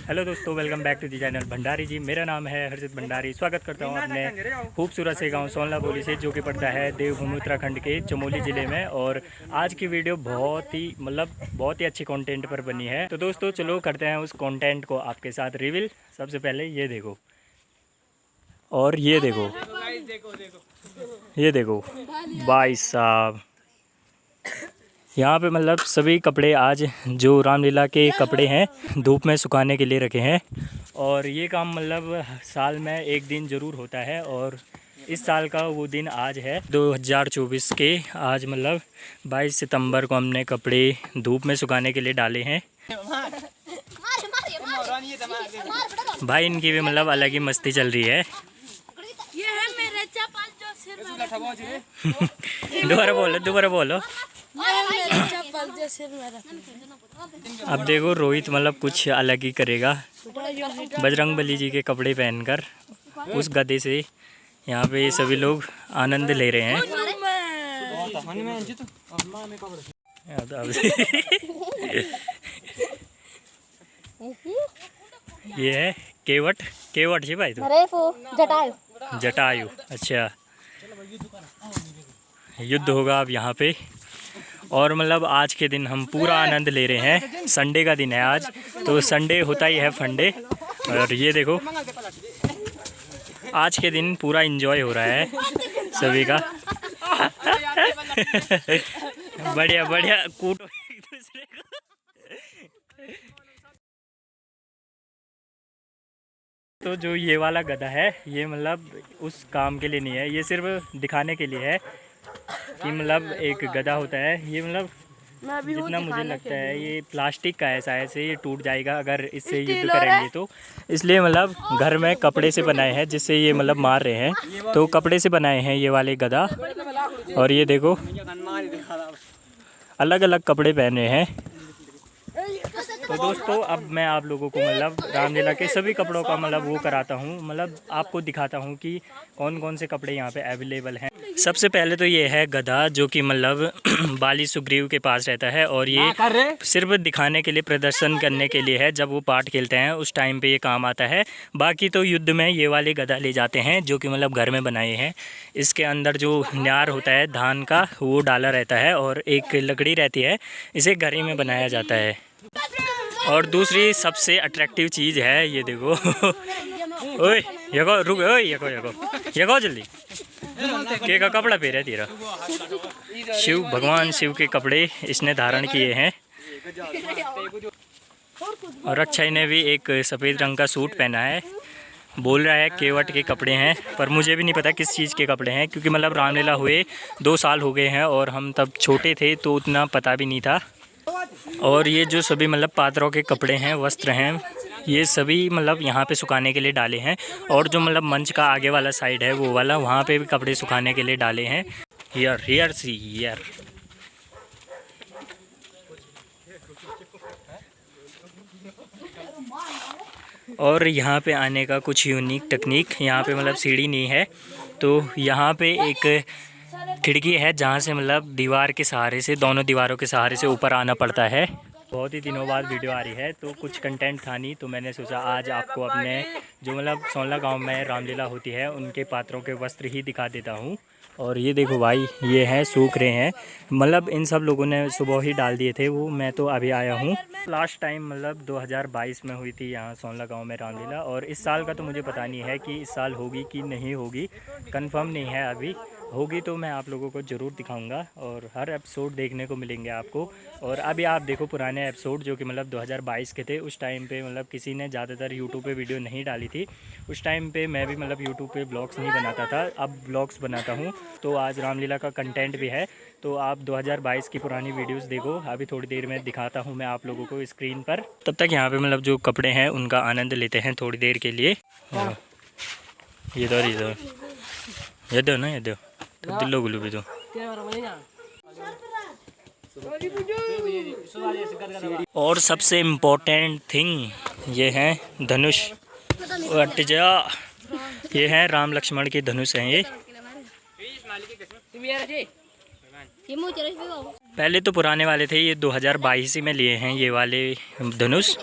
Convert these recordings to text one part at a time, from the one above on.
Hello दोस्तों, welcome back to the channel Bhandari ji. मेरा नाम है हर्षित भंडारी। स्वागत करता हूं अपने खूबसूरत से गांव सोनला बोली से, जो कि पड़ता है देवभूमि उत्तराखंड के चमोली ज़िले में। और आज की वीडियो बहुत ही अच्छी कंटेंट पर बनी है। तो दोस्तों चलो करते हैं उस कंटेंट को आपके साथ रिवील। सबसे पहले ये देखो, और ये देखो, ये देखो भाई साहब, यहाँ पे सभी कपड़े आज जो रामलीला के कपड़े हैं धूप में सुखाने के लिए रखे हैं। और ये काम साल में एक दिन ज़रूर होता है, और इस साल का वो दिन आज है 2024 के। आज 22 सितंबर को हमने कपड़े धूप में सुखाने के लिए डाले हैं। भाई इनकी भी अलग ही मस्ती चल रही है। ये है मेरे चप्पल जो सिर में दोबारा बोलो। अब देखो रोहित कुछ अलग ही करेगा, बजरंगबली जी के कपड़े पहनकर उस गधे से। यहाँ पे सभी लोग आनंद ले रहे हैं। ये है केवट जी भाई, तो जटायु। अच्छा, युद्ध होगा अब यहाँ पे। और आज के दिन हम पूरा आनंद ले रहे हैं। संडे का दिन है आज, तो संडे होता ही है फंडे। और ये देखो आज के दिन पूरा एंजॉय हो रहा है सभी का। बढ़िया बढ़िया कूटो एक दूसरे को। तो जो ये वाला गधा है, ये उस काम के लिए नहीं है, ये सिर्फ दिखाने के लिए है कि एक गधा होता है। ये जितना मुझे लगता है ये प्लास्टिक का है शायद से, ये टूट जाएगा अगर इससे युद्ध करेंगे तो। इसलिए घर में कपड़े से बनाए हैं, जिससे ये मार रहे हैं। तो कपड़े से बनाए हैं ये वाले गधा। और ये देखो अलग अलग कपड़े पहने हैं। तो दोस्तों अब मैं आप लोगों को रामलीला के सभी कपड़ों का वो कराता हूँ, आपको दिखाता हूँ कि कौन कौन से कपड़े यहाँ पे अवेलेबल हैं। सबसे पहले तो ये है गधा, जो कि बाली सुग्रीव के पास रहता है। और ये सिर्फ दिखाने के लिए, प्रदर्शन करने के लिए है। जब वो पाठ खेलते हैं उस टाइम पे ये काम आता है। बाकी तो युद्ध में ये वाले गधा ले जाते हैं, जो कि घर में बनाए हैं। इसके अंदर जो न्यार होता है धान का, वो डाला रहता है, और एक लकड़ी रहती है, इसे घर ही में बनाया जाता है। और दूसरी सबसे अट्रैक्टिव चीज़ है, ये देखो। ओए यको रुक, ओए यको जल्दी। के का कपड़ा पहना है तेरा? भगवान शिव के कपड़े इसने धारण किए हैं। और अक्षय ने भी एक सफ़ेद रंग का सूट पहना है। बोल रहा है केवट के कपड़े हैं, पर मुझे भी नहीं पता किस चीज़ के कपड़े हैं, क्योंकि रामलीला हुए 2 साल हो गए हैं और हम तब छोटे थे, तो उतना पता भी नहीं था। और ये जो सभी पात्रों के कपड़े हैं, वस्त्र हैं, ये सभी यहाँ पे सुखाने के लिए डाले हैं। और जो मंच का आगे वाला साइड है वो वाला, वहाँ पे भी कपड़े सुखाने के लिए डाले हैं। हियर और यहाँ पे आने का कुछ यूनिक टेक्निक, यहाँ पे सीढ़ी नहीं है, तो यहाँ पे एक खिड़की है, जहाँ से दीवार के सहारे से, दोनों दीवारों के सहारे से ऊपर आना पड़ता है। बहुत ही दिनों बाद वीडियो आ रही है, तो कुछ कंटेंट था नहीं, तो मैंने सोचा आज आपको अपने जो सोनला गांव में रामलीला होती है उनके पात्रों के वस्त्र ही दिखा देता हूं। और ये देखो भाई, ये हैं सूख रहे हैं। इन सब लोगों ने सुबह ही डाल दिए थे वो, मैं तो अभी आया हूँ। लास्ट टाइम 2022 में हुई थी यहाँ सोनला गांव में रामलीला। और इस साल का तो मुझे पता नहीं है कि इस साल होगी कि नहीं होगी, कंफर्म नहीं है अभी। होगी तो मैं आप लोगों को ज़रूर दिखाऊंगा, और हर एपिसोड देखने को मिलेंगे आपको। और अभी आप देखो पुराने एपिसोड, जो कि 2022 के थे। उस टाइम पे किसी ने ज़्यादातर यूट्यूब पे वीडियो नहीं डाली थी। उस टाइम पे मैं भी यूट्यूब पे ब्लॉग्स नहीं बनाता था, अब ब्लॉग्स बनाता हूँ। तो आज रामलीला का कंटेंट भी है, तो आप 2022 की पुरानी वीडियोस देखो। अभी थोड़ी देर में दिखाता हूँ मैं आप लोगों को स्क्रीन पर। तब तक यहाँ पे जो कपड़े हैं उनका आनंद लेते हैं थोड़ी देर के लिए। ये दो ना, ये दो तो दिल्लो गुलू भी दो। और सबसे इम्पोर्टेंट थिंग ये है धनुष। ये है राम लक्ष्मण के धनुष हैं ये। पहले तो पुराने वाले थे, ये 2022 में लिए हैं ये वाले धनुष।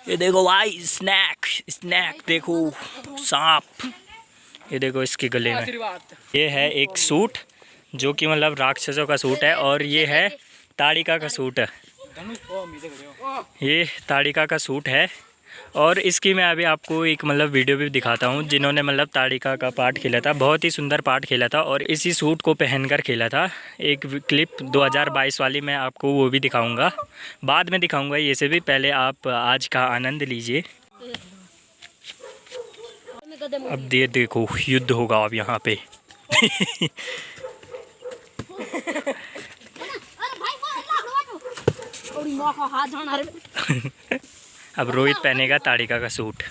ये देखो भाई स्नैक स्नैक देखो सांप। ये देखो इसके गले में। ये है एक सूट जो कि मतलब राक्षसों का सूट है और ये है ताड़िका का सूट है। ये ताड़िका का सूट है और इसकी मैं अभी आपको एक मतलब वीडियो भी दिखाता हूँ जिन्होंने मतलब ताड़िका का पार्ट खेला था। बहुत ही सुंदर पार्ट खेला था और इसी सूट को पहनकर खेला था। एक क्लिप 2022 वाली मैं आपको वो भी दिखाऊंगा, बाद में दिखाऊंगा। ये से भी पहले आप आज का आनंद लीजिए। अब देखो युद्ध होगा अब यहाँ पे। अब रोहित पहनेगा ताड़िका का सूट।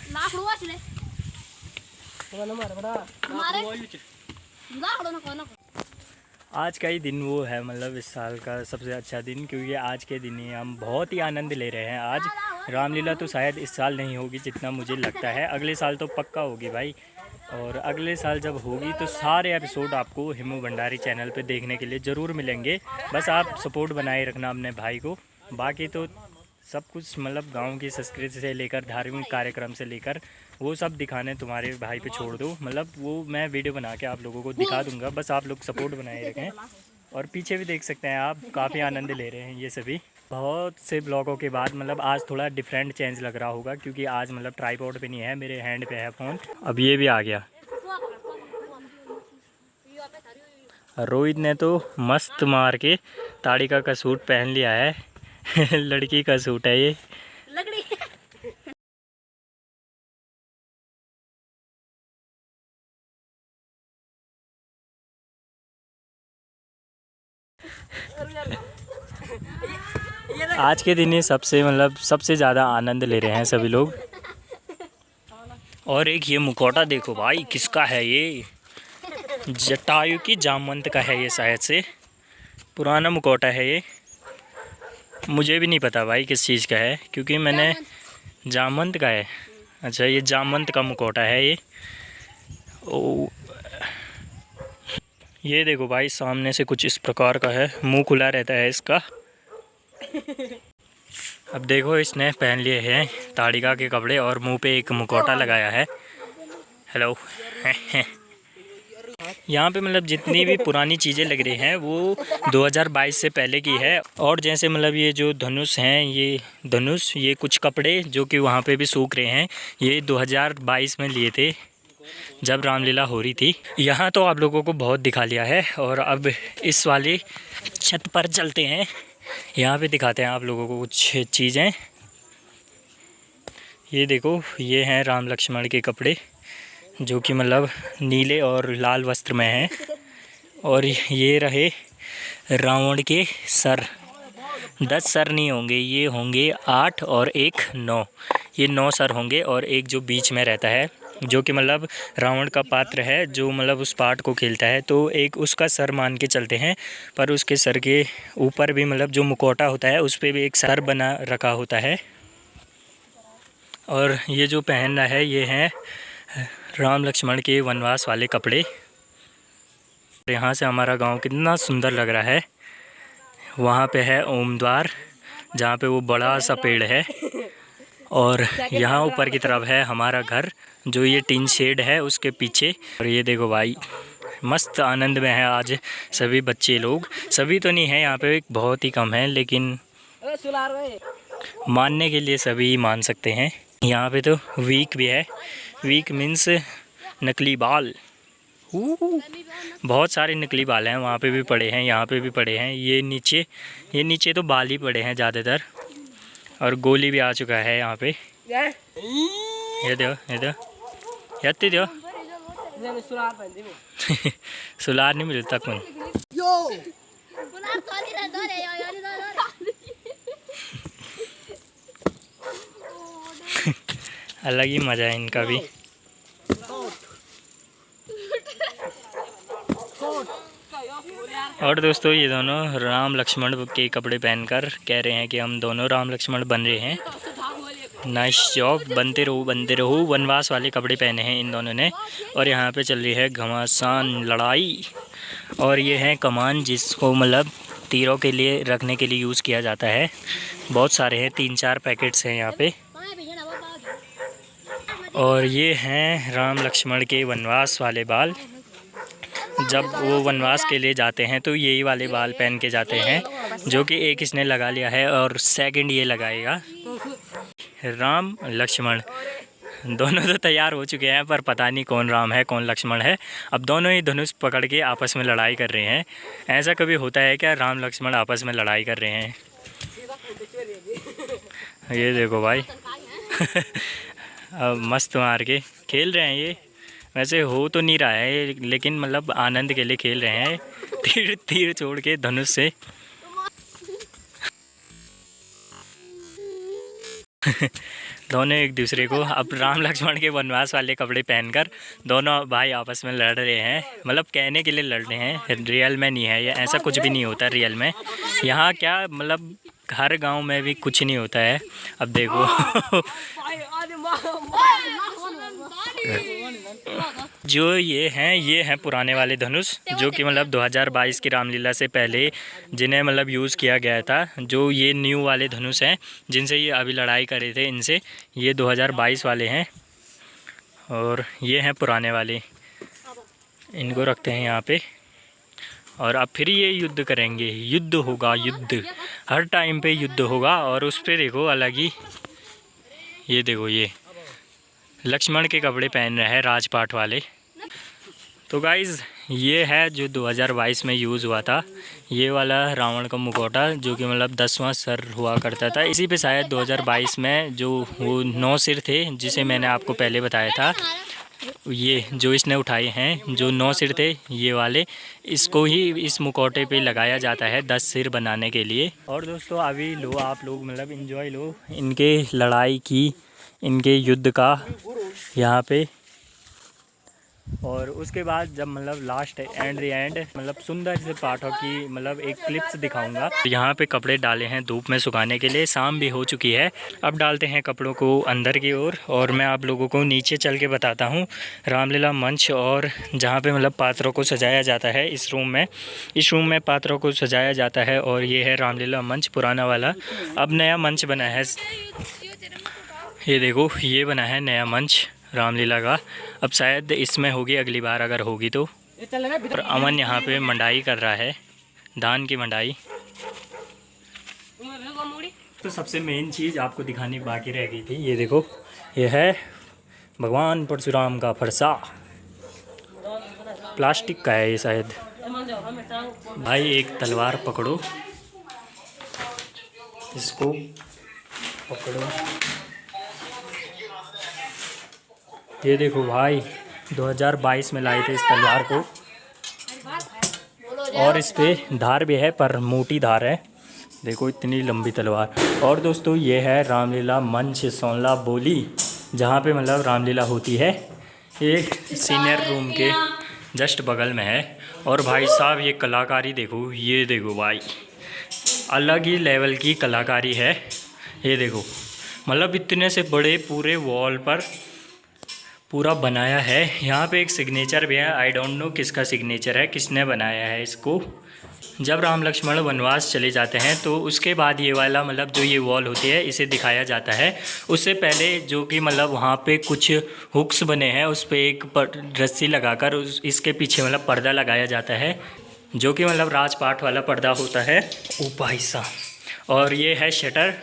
आज का ही दिन वो है मतलब इस साल का सबसे अच्छा दिन, क्योंकि आज के दिन ही हम बहुत ही आनंद ले रहे हैं। आज रामलीला तो शायद इस साल नहीं होगी जितना मुझे लगता है, अगले साल तो पक्का होगी भाई। और अगले साल जब होगी तो सारे एपिसोड आपको हिमू भंडारी चैनल पे देखने के लिए ज़रूर मिलेंगे। बस आप सपोर्ट बनाए रखना अपने भाई को। बाकी तो सब कुछ मतलब गांव की संस्कृति से लेकर धार्मिक कार्यक्रम से लेकर वो सब दिखाने तुम्हारे भाई पे छोड़ दो। मतलब वो मैं वीडियो बना के आप लोगों को दिखा दूंगा, बस आप लोग सपोर्ट बनाए रखें। और पीछे भी देख सकते हैं आप, काफ़ी आनंद ले रहे हैं ये सभी। बहुत से ब्लॉगों के बाद मतलब आज थोड़ा डिफरेंट चेंज लग रहा होगा, क्योंकि आज मतलब ट्राईपॉड पे नहीं है, मेरे हैंड पे है फ़ोन। अब ये भी आ गया। रोहित ने तो मस्त मार के ताड़िका का सूट पहन लिया है। लड़की का सूट है ये। आज के दिन ही सबसे मतलब सबसे ज़्यादा आनंद ले रहे हैं सभी लोग। और एक ये मुखौटा देखो भाई, किसका है ये? जटायु की जामवंत का है ये, शायद से पुराना मुखौटा है ये। मुझे भी नहीं पता भाई किस चीज़ का है, क्योंकि मैंने जामवंत का है। अच्छा, ये जामवंत का मुखौटा है ये। ओ, ये देखो भाई सामने से कुछ इस प्रकार का है, मुंह खुला रहता है इसका। अब देखो इसने पहन लिए हैं ताड़िका के कपड़े और मुंह पे एक मुखौटा लगाया है। हेलो। यहाँ पे मतलब जितनी भी पुरानी चीज़ें लग रही हैं वो 2022 से पहले की है। और जैसे मतलब ये जो धनुष हैं, ये धनुष, ये कुछ कपड़े जो कि वहाँ पे भी सूख रहे हैं, ये 2022 में लिए थे जब रामलीला हो रही थी। यहाँ तो आप लोगों को बहुत दिखा लिया है और अब इस वाली छत पर चलते हैं। यहाँ पे दिखाते हैं आप लोगों को कुछ चीज़ें। ये देखो, ये हैं राम लक्ष्मण के कपड़े जो कि मतलब नीले और लाल वस्त्र में हैं। और ये रहे रावण के सर। 10 सर नहीं होंगे, ये होंगे 8 और 1 9। ये 9 सर होंगे और एक जो बीच में रहता है जो कि मतलब रावण का पात्र है, जो मतलब उस पार्ट को खेलता है, तो एक उसका सर मान के चलते हैं। पर उसके सर के ऊपर भी मतलब जो मुखौटा होता है उस पर भी एक सर बना रखा होता है। और ये जो पहनना है ये है राम लक्ष्मण के वनवास वाले कपड़े। यहाँ से हमारा गांव कितना सुंदर लग रहा है। वहाँ पे है ओम द्वार जहाँ पे वो बड़ा सा पेड़ है। और यहाँ ऊपर की तरफ है हमारा घर, जो ये टीन शेड है उसके पीछे। और ये देखो भाई, मस्त आनंद में है आज सभी बच्चे लोग। सभी तो नहीं है यहाँ पे, बहुत ही कम है, लेकिन मानने के लिए सभी मान सकते हैं। यहाँ पे तो वीक भी है। वीक मीन्स नकली बाल। बहुत सारे नकली बाल हैं, वहाँ पे भी पड़े हैं, यहाँ पे भी पड़े हैं। ये नीचे तो बाल ही पड़े हैं ज़्यादातर। और गोली भी आ चुका है यहाँ पे। ये दो याती दो। सुलार नहीं मिलता कौन। अलग ही मज़ा है इनका भी। और दोस्तों, ये दोनों राम लक्ष्मण के कपड़े पहनकर कह रहे हैं कि हम दोनों राम लक्ष्मण बन रहे हैं। नाइस जॉब, बनते रहो। वनवास वाले कपड़े पहने हैं इन दोनों ने। और यहाँ पे चल रही है घमासान लड़ाई। और ये है कमान, जिसको मतलब तीरों के लिए रखने के लिए यूज़ किया जाता है। बहुत सारे हैं, 3-4 पैकेट्स हैं यहाँ पे। और ये हैं राम लक्ष्मण के वनवास वाले बाल। जब वो वनवास के लिए जाते हैं तो यही वाले बाल पहन के जाते हैं, जो कि एक इसने लगा लिया है और सेकंड ये लगाएगा। राम लक्ष्मण दोनों तो तैयार हो चुके हैं, पर पता नहीं कौन राम है कौन लक्ष्मण है। अब दोनों ही धनुष पकड़ के आपस में लड़ाई कर रहे हैं। ऐसा कभी होता है क्या, राम लक्ष्मण आपस में लड़ाई कर रहे हैं? ये देखो भाई अब मस्त मार के खेल रहे हैं ये। वैसे हो तो नहीं रहा है, लेकिन मतलब आनंद के लिए खेल रहे हैं। तीर तीर छोड़ के धनुष से दोनों एक दूसरे को, अब राम लक्ष्मण के वनवास वाले कपड़े पहनकर दोनों भाई आपस में लड़ रहे हैं। मतलब कहने के लिए लड़ रहे हैं, रियल में नहीं है ये, ऐसा कुछ भी नहीं होता रियल में। यहाँ क्या मतलब हर गांव में भी कुछ नहीं होता है। अब देखो जो ये हैं पुराने वाले धनुष, जो कि मतलब 2022 की रामलीला से पहले जिन्हें मतलब यूज़ किया गया था। जो ये न्यू वाले धनुष हैं जिनसे ये अभी लड़ाई करे थे, इनसे ये 2022 वाले हैं। और ये हैं पुराने वाले, इनको रखते हैं यहाँ पे। और अब फिर ये युद्ध करेंगे, युद्ध होगा, युद्ध हर टाइम पे युद्ध होगा। और उस पर देखो अलग ही, ये देखो ये लक्ष्मण के कपड़े पहन रहे हैं राजपाट वाले। तो गाइज़ ये है जो 2022 में यूज़ हुआ था, ये वाला रावण का मुखौटा, जो कि मतलब 10वां सर हुआ करता था। इसी पे शायद 2022 में जो वो 9 सिर थे, जिसे मैंने आपको पहले बताया था, ये जो इसने उठाए हैं जो 9 सिर थे ये वाले, इसको ही इस मुखौटे पे लगाया जाता है 10 सिर बनाने के लिए। और दोस्तों अभी लो आप लोग मतलब इन्जॉय लो इनके लड़ाई की, इनके युद्ध का यहाँ पे। और उसके बाद जब मतलब लास्ट एंड मतलब सुंदर से पाठों की मतलब एक क्लिप्स दिखाऊंगा। यहाँ पे कपड़े डाले हैं धूप में सुखाने के लिए, शाम भी हो चुकी है। अब डालते हैं कपड़ों को अंदर की ओर। और मैं आप लोगों को नीचे चल के बताता हूँ रामलीला मंच, और जहाँ पे मतलब पात्रों को सजाया जाता है इस रूम में पात्रों को सजाया जाता है। और ये है रामलीला मंच पुराना वाला, अब नया मंच बना है। ये देखो ये बना है नया मंच रामलीला का। अब शायद इसमें होगी अगली बार अगर होगी तो। और अमन यहाँ पे मंडाई कर रहा है, धान की मंडाई। तो सबसे मेन चीज़ आपको दिखानी बाकी रह गई थी, ये देखो ये है भगवान परशुराम का फरसा, प्लास्टिक का है ये शायद। भाई एक तलवार पकड़ो, इसको पकड़ो, ये देखो भाई 2022 में लाए थे इस तलवार को। और इस पे धार भी है, पर मोटी धार है, देखो इतनी लंबी तलवार। और दोस्तों ये है रामलीला मंच सोनला बोली, जहाँ पे मतलब रामलीला होती है। ये सीनियर रूम के जस्ट बगल में है। और भाई साहब ये कलाकारी देखो, ये देखो भाई अलग ही लेवल की कलाकारी है। ये देखो मतलब इतने से बड़े पूरे वॉल पर पूरा बनाया है। यहाँ पे एक सिग्नेचर भी है, आई डोंट नो किसका सिग्नेचर है, किसने बनाया है इसको। जब राम लक्ष्मण वनवास चले जाते हैं तो उसके बाद ये वाला मतलब जो ये वॉल होती है इसे दिखाया जाता है। उससे पहले जो कि मतलब वहाँ पे कुछ हुक्स बने हैं, उस पर एक रस्सी लगाकर इसके पीछे मतलब पर्दा लगाया जाता है, जो कि मतलब राजपाट वाला पर्दा होता है। ओ भाई साहब, और ये है शटर,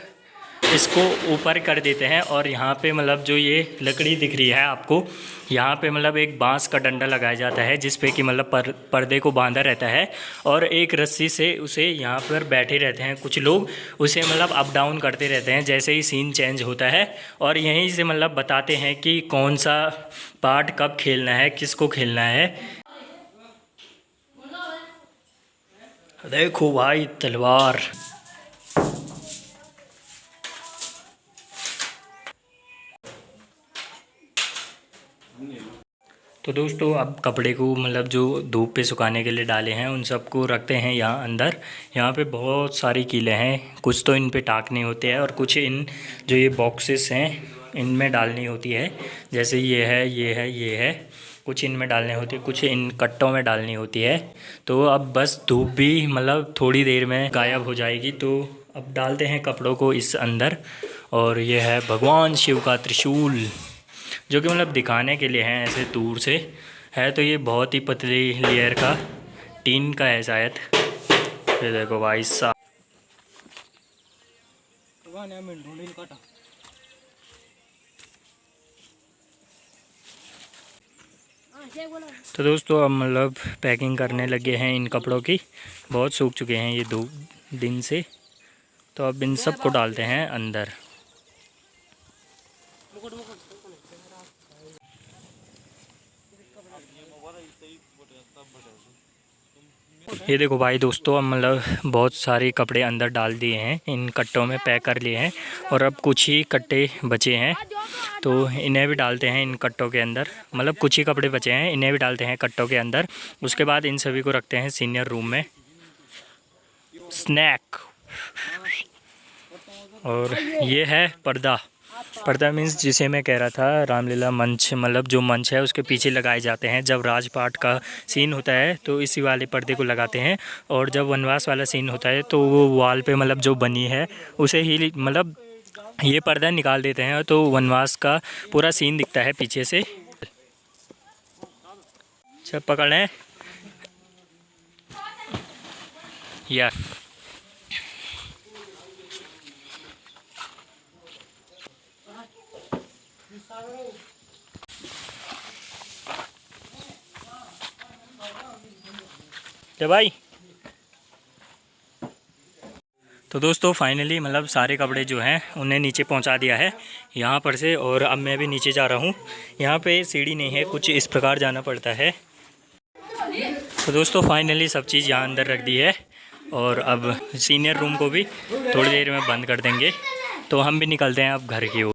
इसको ऊपर कर देते हैं। और यहाँ पे मतलब जो ये लकड़ी दिख रही है आपको, यहाँ पे मतलब एक बांस का डंडा लगाया जाता है, जिस पे कि मतलब पर्दे को बांधा रहता है। और एक रस्सी से उसे यहाँ पर बैठे रहते हैं कुछ लोग, उसे मतलब अप डाउन करते रहते हैं जैसे ही सीन चेंज होता है। और यहीं से मतलब बताते हैं कि कौन सा पार्ट कब खेलना है, किसको खेलना है। देखो भाई तलवार, तो दोस्तों अब कपड़े को मतलब जो धूप पे सुखाने के लिए डाले हैं उन सबको रखते हैं यहाँ अंदर। यहाँ पे बहुत सारी कीलें हैं, कुछ तो इन पे टाकने होते हैं और कुछ इन जो ये बॉक्सेस हैं इनमें डालनी होती है। जैसे ये है, ये है, ये है, कुछ इनमें डालने होती है, कुछ इन कट्टों में डालनी होती है। तो अब बस धूप भी मतलब थोड़ी देर में गायब हो जाएगी, तो अब डालते हैं कपड़ों को इस अंदर। और ये है भगवान शिव का त्रिशूल, जो कि मतलब दिखाने के लिए है ऐसे दूर से। है तो ये बहुत ही पतली लेयर का, टीन का है शायद। ये देखो भाई साहब। तो दोस्तों अब मतलब पैकिंग करने लगे हैं इन कपड़ों की। बहुत सूख चुके हैं ये 2 दिन से, तो अब इन सब को डालते हैं अंदर। ये देखो भाई दोस्तों, अब मतलब बहुत सारे कपड़े अंदर डाल दिए हैं, इन कट्टों में पैक कर लिए हैं। और अब कुछ ही कट्टे बचे हैं, तो इन्हें भी डालते हैं इन कट्टों के अंदर। मतलब कुछ ही कपड़े बचे हैं, इन्हें भी डालते हैं कट्टों के अंदर। उसके बाद इन सभी को रखते हैं सीनियर रूम में स्नैक। और ये है पर्दा। पर्दा मीन्स जिसे मैं कह रहा था रामलीला मंच, मतलब जो मंच है उसके पीछे लगाए जाते हैं। जब राजपाट का सीन होता है तो इसी वाले पर्दे को लगाते हैं, और जब वनवास वाला सीन होता है तो वो वॉल पे मतलब जो बनी है उसे ही मतलब ये पर्दा निकाल देते हैं, तो वनवास का पूरा सीन दिखता है पीछे से। सब पकड़ लें यार। भाई तो दोस्तों फाइनली मतलब सारे कपड़े जो हैं उन्हें नीचे पहुंचा दिया है यहाँ पर से। और अब मैं भी नीचे जा रहा हूँ। यहाँ पे सीढ़ी नहीं है, कुछ इस प्रकार जाना पड़ता है। तो दोस्तों फाइनली सब चीज़ यहाँ अंदर रख दी है, और अब सीनियर रूम को भी थोड़ी देर में बंद कर देंगे। तो हम भी निकलते हैं अब घर की ओर।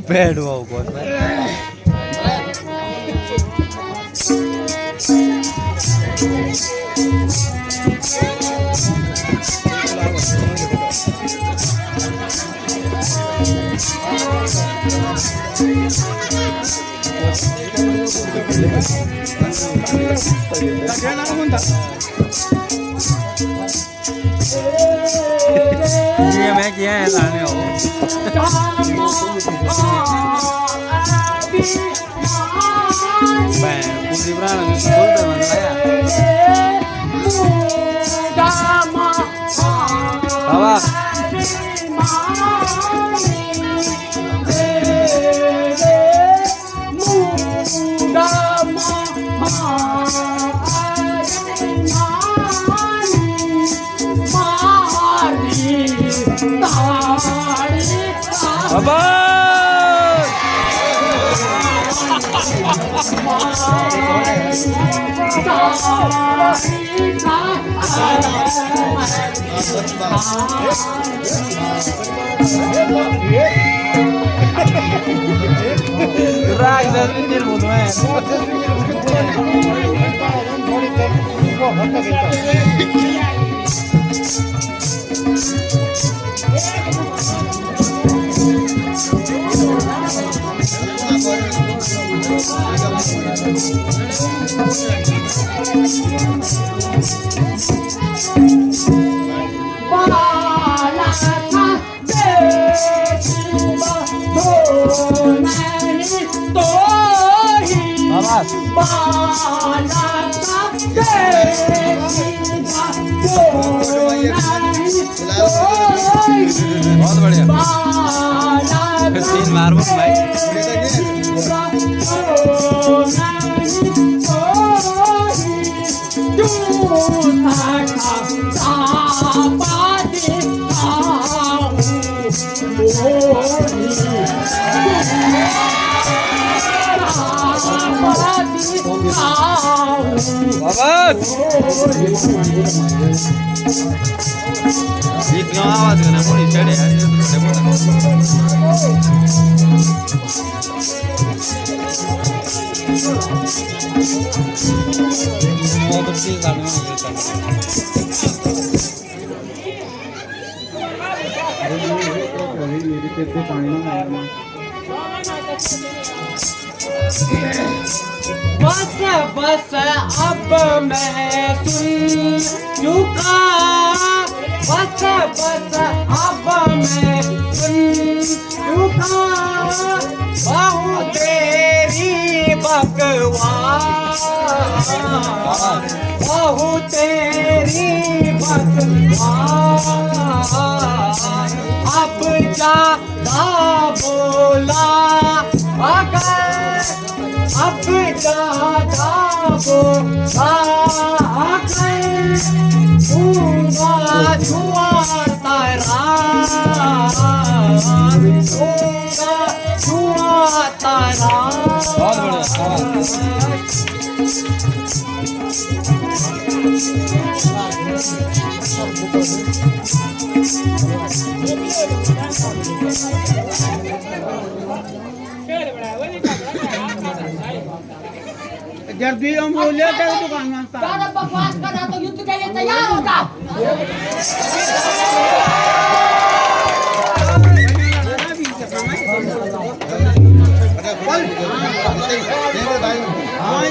Bad wow, God. ये मैं किया है लाने हो मैं पूरी प्राण में बोलते मन आया बाबा बाबा राग जल्दी बोलो है बहुत बढ़िया सीन मारो भाई गीत गाँव आवाज करना थोड़ी चढ़े बस बस अब मैं सुन चुका बस बस अब मैं सुन चुका बहु तेरी बकवास बहु तेरी बकवास अब ज्यादा बोला अगर अब ज्यादा बोला दूंगा जुआ तारा दूंगा जुआ तारा जल्दी हम बोले थे दुकान में ज्यादा बकवास कर रहा तो युद्ध के लिए तैयार होगा हाँ